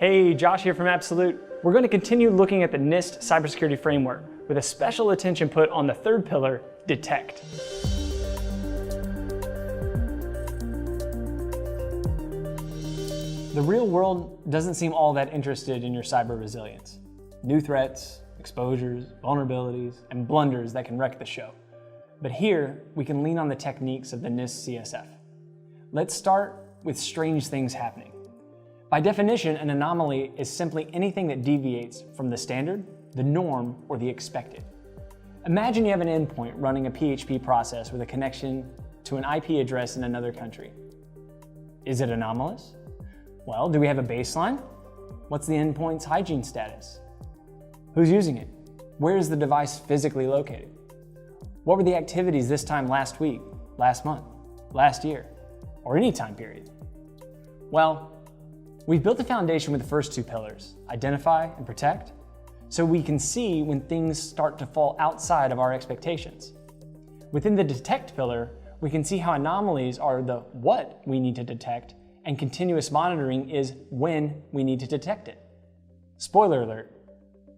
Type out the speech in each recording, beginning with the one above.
Hey, Josh here from Absolute. We're going to continue looking at the NIST cybersecurity framework with a special attention put on the third pillar, detect. The real world doesn't seem all that interested in your cyber resilience. New threats, exposures, vulnerabilities, and blunders that can wreck the show. But here, we can lean on the techniques of the NIST CSF. Let's start with strange things happening. By definition, an anomaly is simply anything that deviates from the standard, the norm, or the expected. Imagine you have an endpoint running a PHP process with a connection to an IP address in another country. Is it anomalous? Well, do we have a baseline? What's the endpoint's hygiene status? Who's using it? Where is the device physically located? What were the activities this time last week, last month, last year, or any time period? Well, we've built a foundation with the first two pillars, identify and protect, so we can see when things start to fall outside of our expectations. Within the detect pillar, we can see how anomalies are the what we need to detect, and continuous monitoring is when we need to detect it. Spoiler alert,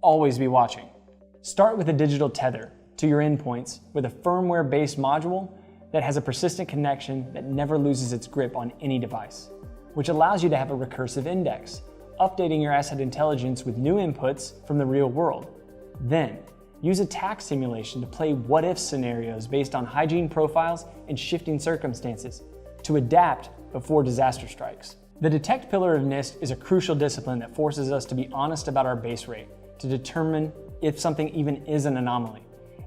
always be watching. Start with a digital tether to your endpoints with a firmware-based module that has a persistent connection that never loses its grip on any device, which allows you to have a recursive index, updating your asset intelligence with new inputs from the real world. Then, use attack simulation to play what-if scenarios based on hygiene profiles and shifting circumstances to adapt before disaster strikes. The detect pillar of NIST is a crucial discipline that forces us to be honest about our base rate to determine if something even is an anomaly,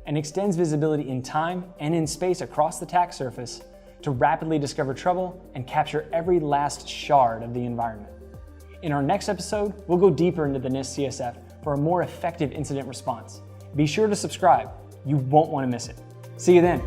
and extends visibility in time and in space across the attack surface to rapidly discover trouble and capture every last shard of the environment. In our next episode, we'll go deeper into the NIST CSF for a more effective incident response. Be sure to subscribe. You won't want to miss it. See you then.